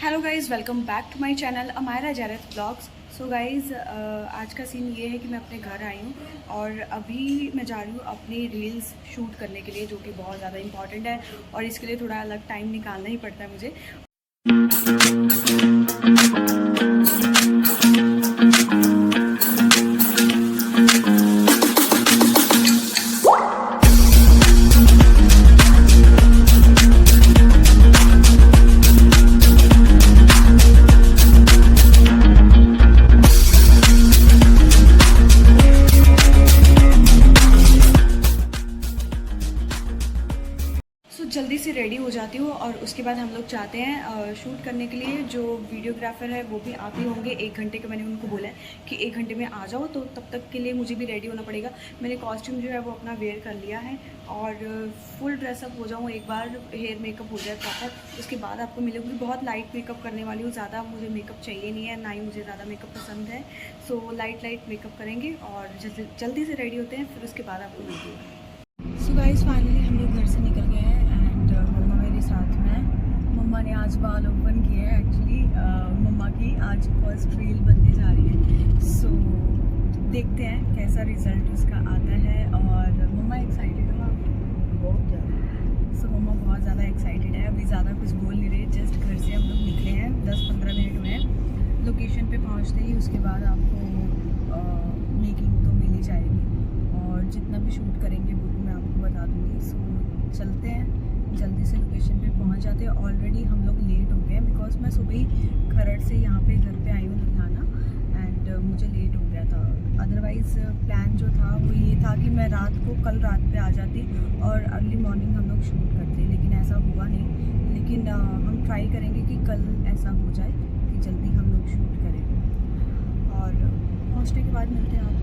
Hello guys, welcome back to my channel Amayra Jarat blogs. So guys, आज का scene ये है कि मैं अपने घर आई हूँ और अभी मैं जा रही हूँ अपनी रील्स शूट करने के लिए, जो कि बहुत ज़्यादा इंपॉर्टेंट है और इसके लिए थोड़ा अलग टाइम निकालना ही पड़ता है मुझे। जल्दी से रेडी हो जाती हूँ और उसके बाद हम लोग चाहते हैं शूट करने के लिए। जो वीडियोग्राफर है वो भी आप ही होंगे। 1 घंटे का मैंने उनको बोला है कि 1 घंटे में आ जाओ, तो तब तक के लिए मुझे भी रेडी होना पड़ेगा। मैंने कॉस्ट्यूम जो है वो अपना वेयर कर लिया है और फुल ड्रेसअप हो जाऊँ एक बार, हेयर मेकअप हो जाए प्रॉपर, उसके बाद आपको मिलेगी। बहुत लाइट मेकअप करने वाली हूँ, ज़्यादा मुझे मेकअप चाहिए नहीं है, ना ही मुझे ज़्यादा मेकअप पसंद है। सो लाइट मेकअप करेंगे और जल्दी से रेडी होते हैं, फिर उसके बाद आपको मिलती है। सो गाइस, फाइनली हम लोग घर से निकल गए हैं एंड मम्मा मेरे साथ में है। मम्मा ने आज बाल ओपन किए हैं। एक्चुअली मम्मा की आज फर्स्ट रील बनने जा रही है। सो देखते हैं कैसा रिजल्ट उसका आता है। और मम्मा एक्साइटेड हो आप? बहुत ज़्यादा। सो मम्मा बहुत ज़्यादा एक्साइटेड है। अभी ज़्यादा कुछ बोल नहीं रहे, जस्ट घर से हम लोग निकले हैं, 10-15 मिनट हुए हैं। लोकेशन पे पहुँचते ही उसके बाद आपको मेकिंग तो मिल ही जाएगी और जितना भी शूट करेंगे वो भी मैं आपको बता दूँगी। सो चलते हैं, जल्दी से लोकेशन पे पहुंच जाते हैं। ऑलरेडी हम लोग लेट हो गए हैं बिकॉज मैं सुबह ही खरड़ से यहाँ पे घर पे आई हूँ लुधियाना एंड मुझे लेट हो गया था। अदरवाइज़ प्लान जो था वो ये था कि मैं कल रात पे आ जाती और अर्ली मॉर्निंग हम लोग शूट करते, लेकिन ऐसा हुआ नहीं। लेकिन हम ट्राई करेंगे कि कल ऐसा हो जाए कि जल्दी हम लोग शूट करें और पहुँचने के बाद मिलते हैं आपको।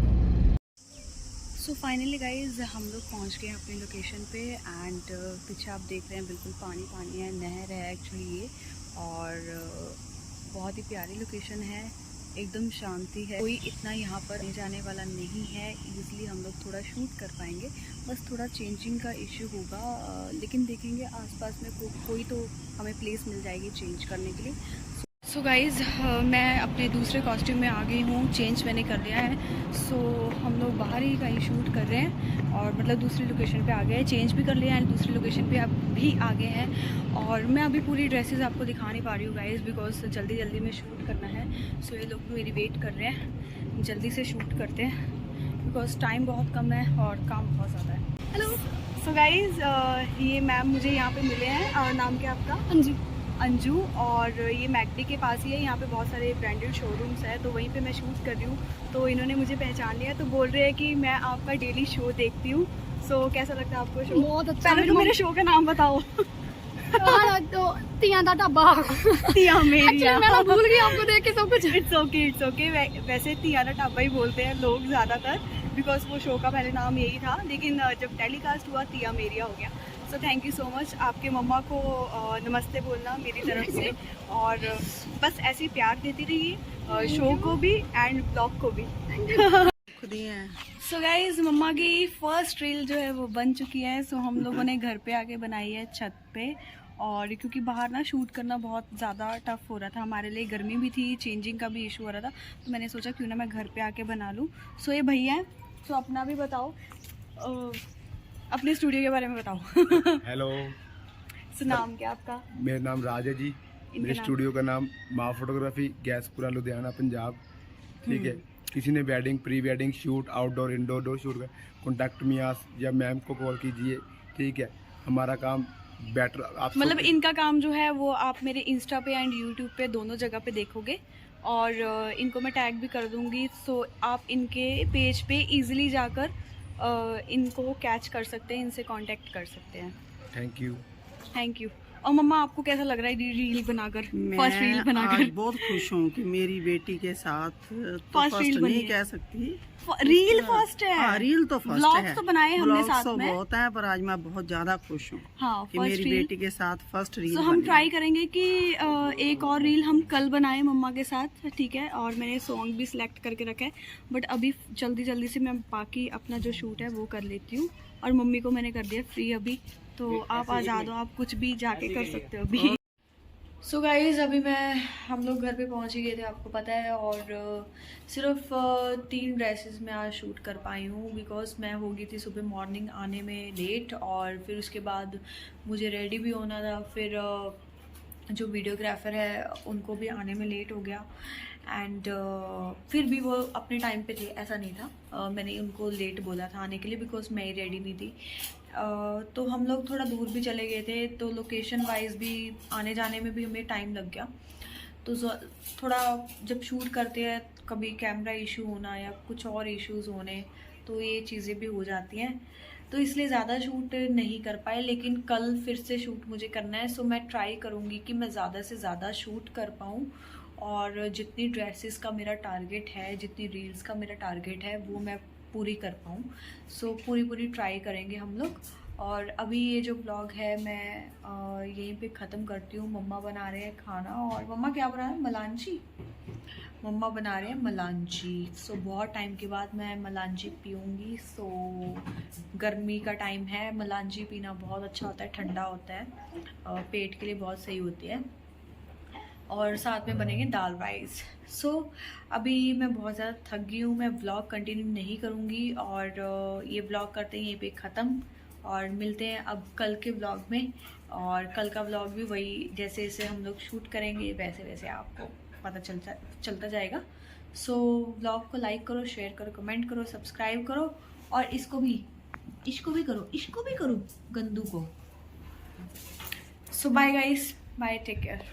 सो फाइनली गाइज, हम लोग पहुंच गए हैं अपनी लोकेशन पे एंड पीछे आप देख रहे हैं बिल्कुल पानी है, नहर है एक्चुअली ये, और बहुत ही प्यारी लोकेशन है, एकदम शांति है, कोई इतना यहाँ पर ले जाने वाला नहीं है। ईज़िली हम लोग थोड़ा शूट कर पाएंगे, बस थोड़ा चेंजिंग का इश्यू होगा, लेकिन देखेंगे आसपास में कोई तो हमें प्लेस मिल जाएगी चेंज करने के लिए। सो गाइज़, मैं अपने दूसरे कॉस्ट्यूम में आ गई हूँ, चेंज मैंने कर लिया है। सो हम लोग बाहर ही कहीं शूट कर रहे हैं और मतलब दूसरी लोकेशन पे आ गए हैं, चेंज भी कर लिया है, दूसरी लोकेशन पे अब भी आ गए हैं। और मैं अभी पूरी ड्रेसेस आपको दिखा नहीं पा रही हूँ गाइज़, बिकॉज जल्दी में शूट करना है। सो ये लोग मेरी वेट कर रहे हैं, जल्दी से शूट करते हैं बिकॉज टाइम बहुत कम है और काम बहुत ज़्यादा है। हेलो। सो गाइज़, ये मैम मुझे यहाँ पर मिले हैं। नाम क्या आपका? अंजू। और ये मैकडी के पास ही है, यहाँ पे बहुत सारे ब्रांडेड शोरूम्स हैं, तो वहीं पे मैं शूट कर रही हूँ। तो इन्होंने मुझे पहचान लिया, तो बोल रहे हैं कि मैं आपका डेली शो देखती हूँ। सो कैसा लगता है आपको शो? बहुत अच्छा। पहले तो मेरे शो का नाम बताओ। तो तिया दा ढाबा। तिया मेरिया। मैं भूल गई आपको देख के सब कुछ। It's okay. वैसे तिया दा ढाबा ही बोलते हैं लोग ज़्यादातर, बिकॉज वो शो का पहले नाम यही था, लेकिन जब टेलीकास्ट हुआ तिया मेरिया हो गया। So thank you so much. आपके मम्मा को नमस्ते बोलना मेरी तरफ से, और बस ऐसे ही प्यार देती रहिए, शो को भी एंड ब्लॉग को भी। खुद ही है। सो गाइज, मम्मा की फर्स्ट रील जो है वो बन चुकी है। सो हम लोगों ने घर पे आके बनाई है छत पे, और क्योंकि बाहर ना शूट करना बहुत ज़्यादा टफ हो रहा था हमारे लिए, गर्मी भी थी, चेंजिंग का भी इशू हो रहा था, तो मैंने सोचा क्यों ना मैं घर पे आके बना लूँ। सो ये भैया हैं, सो अपना भी बताओ, अपने स्टूडियो के बारे में बताओ। हेलो। सो नाम क्या आपका? मेरा नाम राज है जी। मेरे स्टूडियो का नाम माँ फोटोग्राफी, गैसपुरा, लुधियाना, पंजाब। ठीक है। किसी ने wedding, pre wedding shoot, outdoor indoor shoot कर, कॉन्टैक्ट मी आस या मैम को कॉल कीजिए। ठीक है। हमारा काम बेटर आप मतलब इनका काम जो है वो आप मेरे इंस्टा पे एंड यूट्यूब पे दोनों जगह पे देखोगे, और इनको मैं टैग भी कर दूंगी। सो आप इनके पेज पे इजीली जाकर इनको कैच कर सकते हैं, इनसे कांटेक्ट कर सकते हैं। Thank you. और मम्मा, आपको कैसा लग रहा है रील बनाकर, फर्स्ट रील बनाकर? आज बहुत खुश हूँ कि मेरी बेटी के साथ तो फर्स्ट नहीं कह सकती, रील फर्स्ट है। हाँ, रील तो फर्स्ट ब्लॉग्स है, तो बनाए हमने साथ तो में बहुत है, पर आज मैं बहुत ज्यादा खुश हूँ कि फर्स्ट मेरी बेटी के साथ फर्स्ट रील। तो हम ट्राई करेंगे कि एक और रील हम कल बनाए मम्मा के साथ, ठीक है। और मैंने सॉन्ग भी सिलेक्ट करके रखा है, बट अभी जल्दी से मैं बाकी अपना जो शूट है वो कर लेती हूँ, और मम्मी को मैंने कर दिया फ्री अभी, तो आप आज़ाद हो, आप कुछ भी जाके कर सकते हो अभी। सो गाइज़ अभी हम लोग घर पे पहुंच ही गए थे, आपको पता है। और सिर्फ 3 ड्रेसेस मैं आज शूट कर पाई हूँ, बिकॉज मैं हो गई थी सुबह मॉर्निंग आने में लेट, और फिर उसके बाद मुझे रेडी भी होना था। फिर जो वीडियोग्राफर है उनको भी आने में लेट हो गया। एंड फिर भी वो अपने टाइम पे थे, ऐसा नहीं था। मैंने उनको लेट बोला था आने के लिए, बिकॉज मैं ही रेडी नहीं थी। तो हम लोग थोड़ा दूर भी चले गए थे, तो लोकेशन वाइज भी आने जाने में भी हमें टाइम लग गया। तो थोड़ा जब शूट करते हैं कभी कैमरा इशू होना या कुछ और इश्यूज़ होने, तो ये चीज़ें भी हो जाती हैं, तो इसलिए ज़्यादा शूट नहीं कर पाए। लेकिन कल फिर से शूट मुझे करना है, सो मैं ट्राई करूँगी कि मैं ज़्यादा से ज़्यादा शूट कर पाऊँ, और जितनी ड्रेसेस का मेरा टारगेट है, जितनी रील्स का मेरा टारगेट है, वो मैं पूरी कर पाऊँ। सो पूरी ट्राई करेंगे हम लोग। और अभी ये जो ब्लॉग है मैं यहीं पे ख़त्म करती हूँ। मम्मा बना रहे हैं खाना, और मम्मा क्या बना रहे हैं? मलांची। मम्मा बना रहे हैं मलांची। सो बहुत टाइम के बाद मैं मलांची पीऊँगी। सो गर्मी का टाइम है, मलांची पीना बहुत अच्छा होता है, ठंडा होता है, पेट के लिए बहुत सही होती है। और साथ में बनेंगे दाल राइस। सो अभी मैं बहुत ज़्यादा थक गई हूँ, मैं व्लॉग कंटिन्यू नहीं करूँगी, और ये व्लॉग करते हैं यहीं पे ख़त्म। और मिलते हैं अब कल के व्लॉग में, और कल का व्लॉग भी वही जैसे जैसे हम लोग शूट करेंगे वैसे वैसे आपको पता चलता जाएगा। सो व्लॉग को लाइक करो, शेयर करो, कमेंट करो, सब्सक्राइब करो, और इसको भी करो गंदू को। So bye guys, bye, take care.